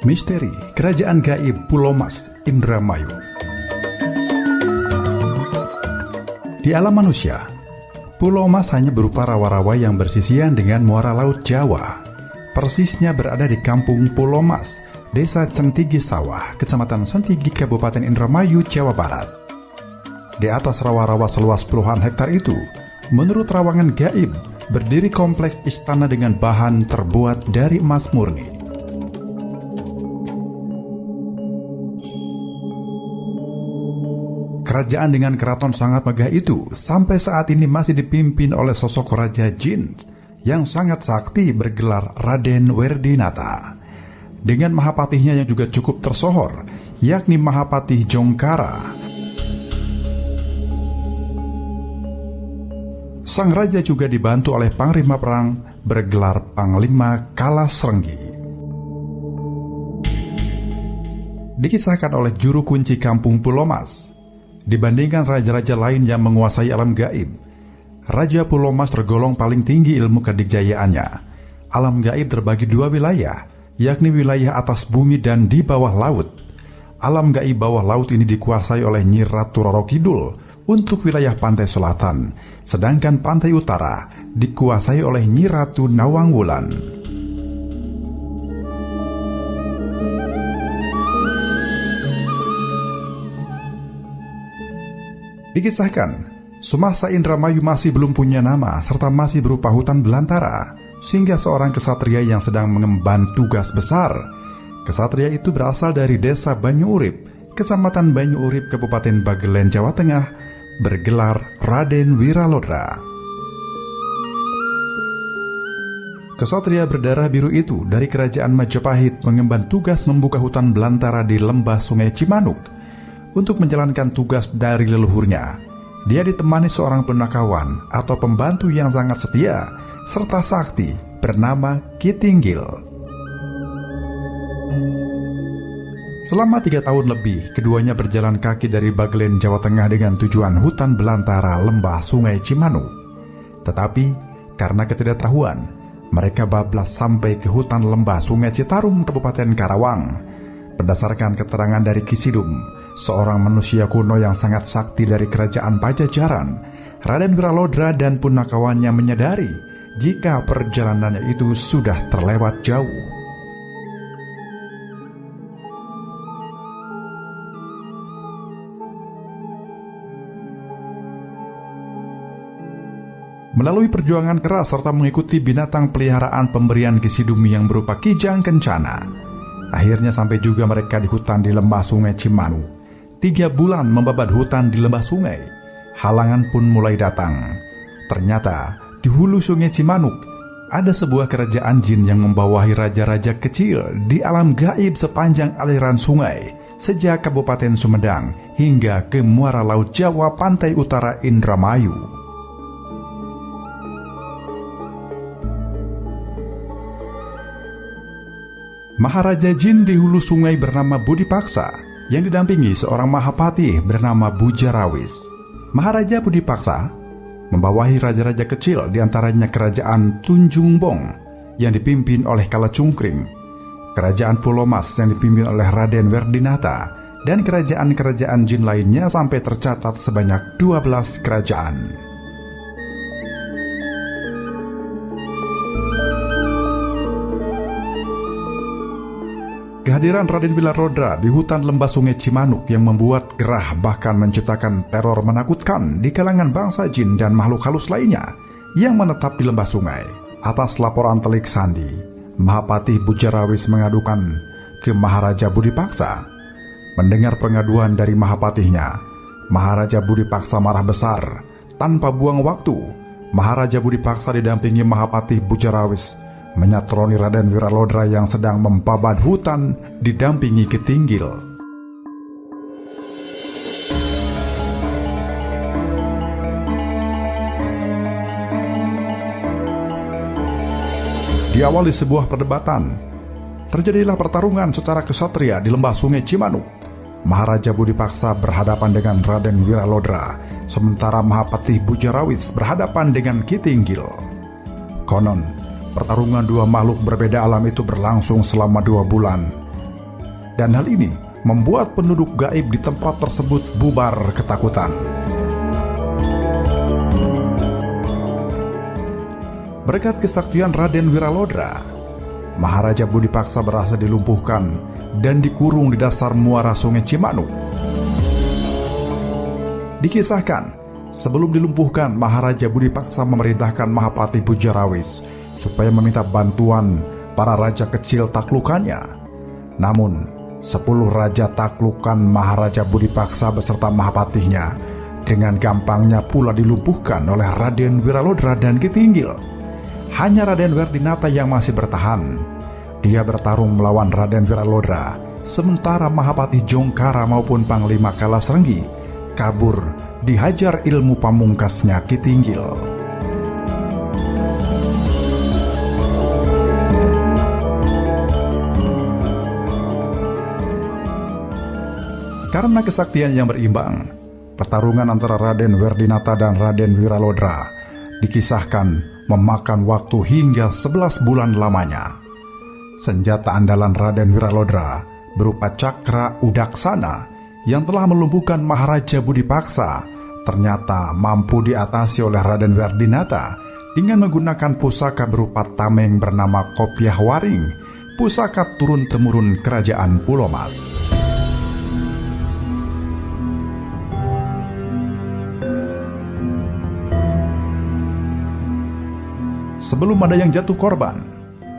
Misteri Kerajaan Gaib Pulau Mas, Indramayu. Di alam manusia, Pulau Mas hanya berupa rawa-rawa yang bersisian dengan muara laut Jawa. Persisnya berada di kampung Pulau Mas, Desa Centigi Sawah, Kecamatan Sentigi, Kabupaten Indramayu, Jawa Barat. Di atas rawa-rawa seluas puluhan hektar itu, menurut rawangan gaib, berdiri kompleks istana dengan bahan terbuat dari emas murni. Kerajaan dengan keraton sangat megah itu sampai saat ini masih dipimpin oleh sosok Raja Jin yang sangat sakti bergelar Raden Werdinata, dengan mahapatihnya yang juga cukup tersohor, yakni Mahapatih Jongkara. Sang raja juga dibantu oleh panglima perang bergelar Panglima Kalasrenggi. Dikisahkan oleh juru kunci kampung Pulau Mas, dibandingkan raja-raja lain yang menguasai alam gaib, Raja Pulau Mas tergolong paling tinggi ilmu kedikjayaannya. Alam gaib terbagi dua wilayah, yakni wilayah atas bumi dan di bawah laut. Alam gaib bawah laut ini dikuasai oleh Nyi Ratu Roro Kidul untuk wilayah pantai selatan, sedangkan pantai utara dikuasai oleh Nyi Ratu Nawang Wulan. Dikisahkan, semasa Indramayu masih belum punya nama serta masih berupa hutan belantara, sehingga seorang kesatria yang sedang mengemban tugas besar. Kesatria itu berasal dari desa Banyuurip, Kecamatan Banyuurip, Kabupaten Bagelen, Jawa Tengah, bergelar Raden Wiralodra. Kesatria berdarah biru itu dari kerajaan Majapahit mengemban tugas membuka hutan belantara di lembah Sungai Cimanuk. Untuk menjalankan tugas dari leluhurnya, dia ditemani seorang punakawan atau pembantu yang sangat setia serta sakti bernama Ki Tinggil. Selama 3 tahun lebih, keduanya berjalan kaki dari Bagelen, Jawa Tengah dengan tujuan hutan belantara lembah Sungai Cimanuk. Tetapi karena ketidaktahuan, mereka bablas sampai ke hutan lembah Sungai Citarum, Kabupaten Karawang. Berdasarkan keterangan dari Ki Sidum, seorang manusia kuno yang sangat sakti dari kerajaan Pajajaran, Raden Wiralodra dan punakawannya menyadari jika perjalanannya itu sudah terlewat jauh. Melalui perjuangan keras serta mengikuti binatang peliharaan pemberian Ki Sidum yang berupa Kijang Kencana, akhirnya sampai juga mereka di hutan di lembah Sungai Cimanuk. 3 bulan membabat hutan di lembah sungai, halangan pun mulai datang. Ternyata di hulu Sungai Cimanuk ada sebuah kerajaan jin yang membawahi raja-raja kecil di alam gaib sepanjang aliran sungai, sejak Kabupaten Sumedang hingga ke muara laut Jawa pantai utara Indramayu. Maharaja Jin di hulu sungai bernama Budi Paksa, yang didampingi seorang mahapatih bernama Bujarawis. Maharaja Budi Paksa membawahi raja-raja kecil, diantaranya kerajaan Tunjung Bong yang dipimpin oleh Kala Cungkring, kerajaan Pulau Mas yang dipimpin oleh Raden Werdinata, dan kerajaan-kerajaan jin lainnya sampai tercatat sebanyak 12 kerajaan. Kehadiran Raden Wiralodra di hutan lembah Sungai Cimanuk yang membuat gerah bahkan menciptakan teror menakutkan di kalangan bangsa jin dan makhluk halus lainnya yang menetap di lembah sungai. Atas laporan Telik Sandi, Mahapatih Bujarawis mengadukan ke Maharaja Budi Paksa. Mendengar pengaduan dari Mahapatihnya, Maharaja Budi Paksa marah besar. Tanpa buang waktu, Maharaja Budi Paksa didampingi Mahapatih Bujarawis menyatroni Raden Wiralodra yang sedang membabat hutan didampingi Ki Tinggil. Diawali sebuah perdebatan, terjadilah pertarungan secara kesatria di lembah Sungai Cimanuk. Maharaja Budi Paksa berhadapan dengan Raden Wiralodra, sementara Mahapatih Bujarawis berhadapan dengan Ki Tinggil. Konon, pertarungan dua makhluk berbeda alam itu berlangsung selama 2 bulan. dan hal ini membuat penduduk gaib di tempat tersebut bubar ketakutan. Berkat kesaktian Raden Wiralodra, Maharaja Budipaksa berhasil dilumpuhkan dan dikurung di dasar muara Sungai Cimanuk. Dikisahkan, sebelum dilumpuhkan, Maharaja Budipaksa memerintahkan Mahapati Pujarawis supaya meminta bantuan para raja kecil taklukannya. Namun, 10 raja taklukan Maharaja Budipaksa beserta Mahapatihnya dengan gampangnya pula dilumpuhkan oleh Raden Wiralodra dan Ki Tinggil. Hanya Raden Werdinata yang masih bertahan. Dia bertarung melawan Raden Wiralodra, sementara Mahapati Jongkara maupun Panglima Kalasrenggi kabur dihajar ilmu pamungkasnya Ki Tinggil. Karena kesaktian yang berimbang, pertarungan antara Raden Werdinata dan Raden Wiralodra dikisahkan memakan waktu hingga 11 bulan lamanya. Senjata andalan Raden Wiralodra berupa cakra udaksana yang telah melumpuhkan Maharaja Budipaksa ternyata mampu diatasi oleh Raden Werdinata dengan menggunakan pusaka berupa tameng bernama Kopiah Waring, pusaka turun-temurun kerajaan Pulomas. Sebelum ada yang jatuh korban,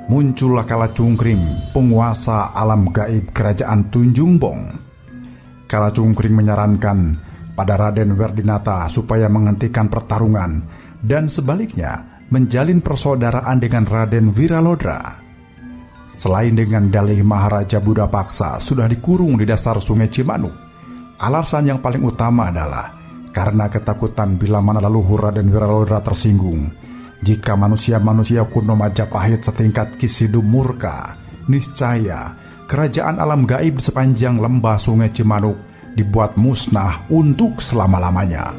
muncullah Kalacungkring, penguasa alam gaib kerajaan Tunjungbong. Kalacungkring menyarankan pada Raden Werdinata supaya menghentikan pertarungan dan sebaliknya menjalin persaudaraan dengan Raden Wiralodra. Selain dengan dalih Maharaja Budapaksa sudah dikurung di dasar Sungai Cimanuk, alasan yang paling utama adalah karena ketakutan bila mana leluhur Raden Wiralodra tersinggung. Jika manusia-manusia kuno Majapahit setingkat Ki Sidumurka, niscaya kerajaan alam gaib sepanjang lembah Sungai Cimanuk dibuat musnah untuk selama-lamanya.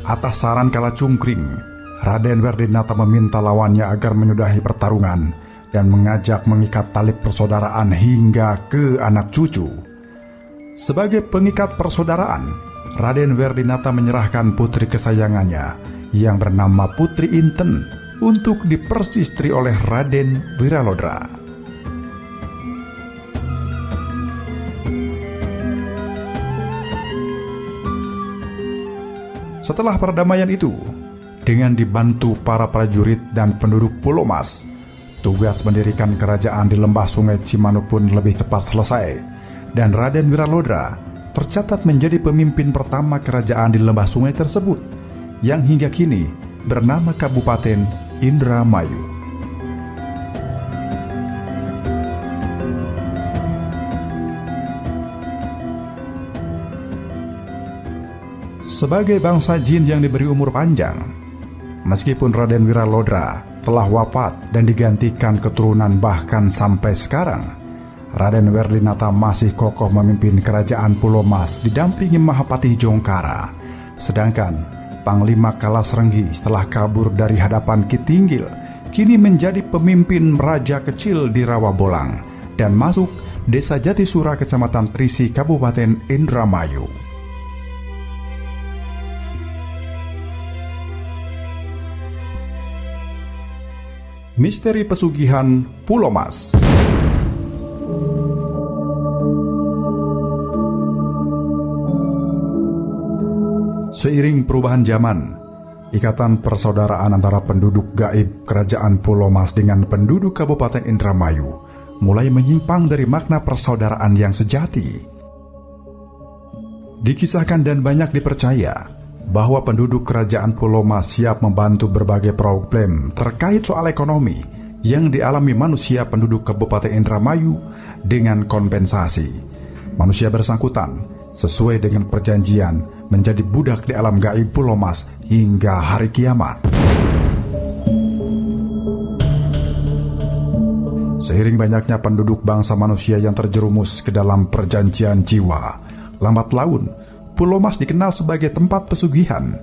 Atas saran Kalacungkring, Raden Werdinata meminta lawannya agar menyudahi pertarungan dan mengajak mengikat tali persaudaraan hingga ke anak cucu. Sebagai pengikat persaudaraan, Raden Werdinata menyerahkan putri kesayangannya yang bernama Putri Inten untuk dipersistri oleh Raden Wiralodra. Setelah perdamaian itu, dengan dibantu para prajurit dan penduduk Pulomas, tugas mendirikan kerajaan di lembah Sungai Cimanuk pun lebih cepat selesai, dan Raden Wiralodra tercatat menjadi pemimpin pertama kerajaan di lembah sungai tersebut, yang hingga kini bernama Kabupaten Indramayu. Sebagai bangsa jin yang diberi umur panjang, meskipun Raden Wiralodra telah wafat dan digantikan keturunan bahkan sampai sekarang, Raden Werdinata masih kokoh memimpin kerajaan Pulomas didampingi Mahapati Jongkara. Sedangkan Panglima Kalasrenggi setelah kabur dari hadapan Ki Tinggil, kini menjadi pemimpin raja kecil di Rawabolang dan masuk Desa Jatisura, Kecamatan Trisi, Kabupaten Indramayu. Misteri Pesugihan Pulomas. Seiring perubahan zaman, ikatan persaudaraan antara penduduk gaib kerajaan Pulomas dengan penduduk Kabupaten Indramayu mulai menyimpang dari makna persaudaraan yang sejati. Dikisahkan dan banyak dipercaya bahwa penduduk kerajaan Pulomas siap membantu berbagai problem terkait soal ekonomi yang dialami manusia penduduk Kabupaten Indramayu dengan kompensasi. Manusia bersangkutan sesuai dengan perjanjian menjadi budak di alam gaib Pulomas hingga hari kiamat. Seiring banyaknya penduduk bangsa manusia yang terjerumus ke dalam perjanjian jiwa, lambat laun Pulau Mas dikenal sebagai tempat pesugihan.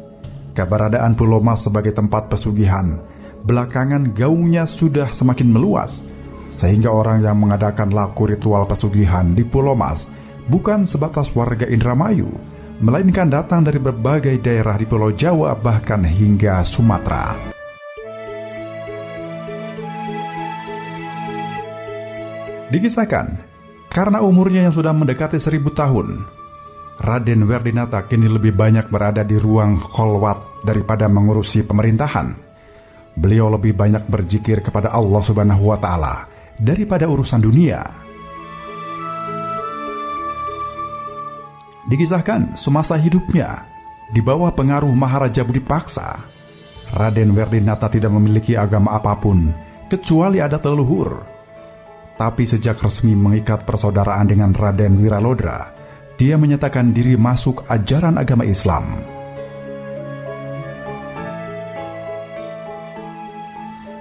Keberadaan Pulau Mas sebagai tempat pesugihan belakangan gaungnya sudah semakin meluas, sehingga orang yang mengadakan laku ritual pesugihan di Pulau Mas bukan sebatas warga Indramayu, melainkan datang dari berbagai daerah di Pulau Jawa bahkan hingga Sumatera. Dikisahkan, karena umurnya yang sudah mendekati 1000 tahun, Raden Werdinata kini lebih banyak berada di ruang kholwat daripada mengurusi pemerintahan. Beliau lebih banyak berzikir kepada Allah Subhanahu wa Ta'ala daripada urusan dunia. Dikisahkan, semasa hidupnya di bawah pengaruh Maharaja Budi Paksa, Raden Werdinata tidak memiliki agama apapun kecuali adat leluhur. Tapi sejak resmi mengikat persaudaraan dengan Raden Wiralodra, dia menyatakan diri masuk ajaran agama Islam.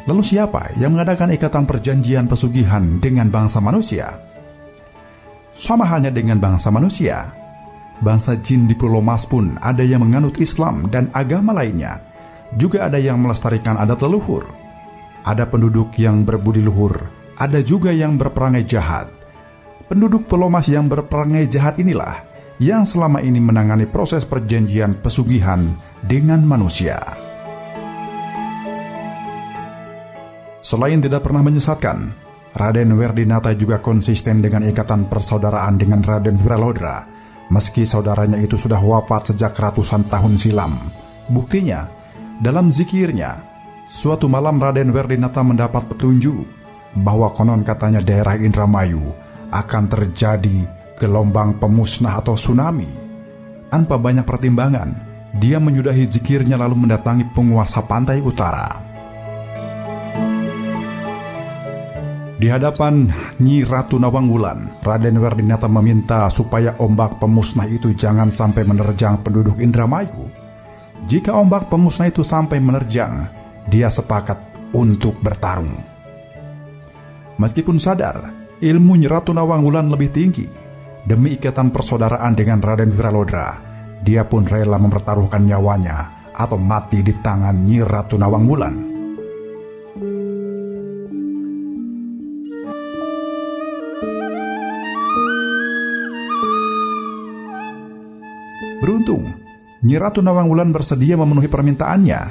Lalu siapa yang mengadakan ikatan perjanjian pesugihan dengan bangsa manusia? Sama halnya dengan bangsa manusia, bangsa jin di Pulau Mas pun ada yang menganut Islam dan agama lainnya. Juga ada yang melestarikan adat leluhur. Ada penduduk yang berbudi luhur, ada juga yang berperangai jahat. Penduduk Pulau Mas yang berperangai jahat inilah yang selama ini menangani proses perjanjian pesugihan dengan manusia. Selain tidak pernah menyesatkan, Raden Werdinata juga konsisten dengan ikatan persaudaraan dengan Raden Wiralodra, meski saudaranya itu sudah wafat sejak ratusan tahun silam. Buktinya, dalam zikirnya, suatu malam Raden Werdinata mendapat petunjuk bahwa konon katanya daerah Indramayu akan terjadi gelombang pemusnah atau tsunami. Tanpa banyak pertimbangan, dia menyudahi zikirnya lalu mendatangi penguasa pantai utara. Di hadapan Nyi Ratu Nawangwulan, Raden Werdinata meminta supaya ombak pemusnah itu jangan sampai menerjang penduduk Indramayu. Jika ombak pemusnah itu sampai menerjang, dia sepakat untuk bertarung. Meskipun sadar ilmu Nyi Ratu Nawangwulan lebih tinggi, demi ikatan persaudaraan dengan Raden Wiralodra, dia pun rela mempertaruhkan nyawanya atau mati di tangan Nyi Ratu Nawangwulan. Beruntung, Nyi Ratu Nawangwulan bersedia memenuhi permintaannya,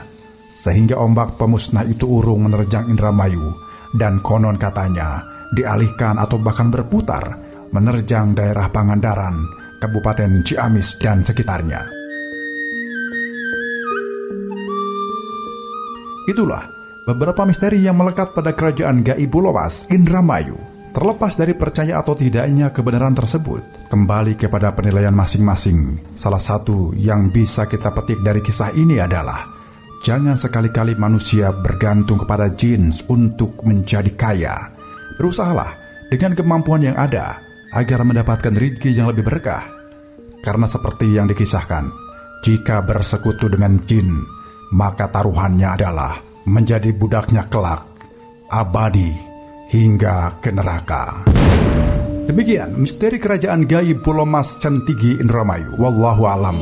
sehingga ombak pemusnah itu urung menerjang Indramayu dan konon katanya dialihkan atau bahkan berputar menerjang daerah Pangandaran, Kabupaten Ciamis dan sekitarnya. Itulah beberapa misteri yang melekat pada kerajaan gaib Pulau Mas, Indramayu. Terlepas dari percaya atau tidaknya kebenaran tersebut, kembali kepada penilaian masing-masing. Salah satu yang bisa kita petik dari kisah ini adalah jangan sekali-kali manusia bergantung kepada jin untuk menjadi kaya. Berusahalah dengan kemampuan yang ada agar mendapatkan rezeki yang lebih berkah. Karena seperti yang dikisahkan, jika bersekutu dengan jin, maka taruhannya adalah menjadi budaknya kelak, abadi hingga ke neraka. Demikian misteri kerajaan gaib Pulau Mas Centigi Indramayu. Wallahu alam.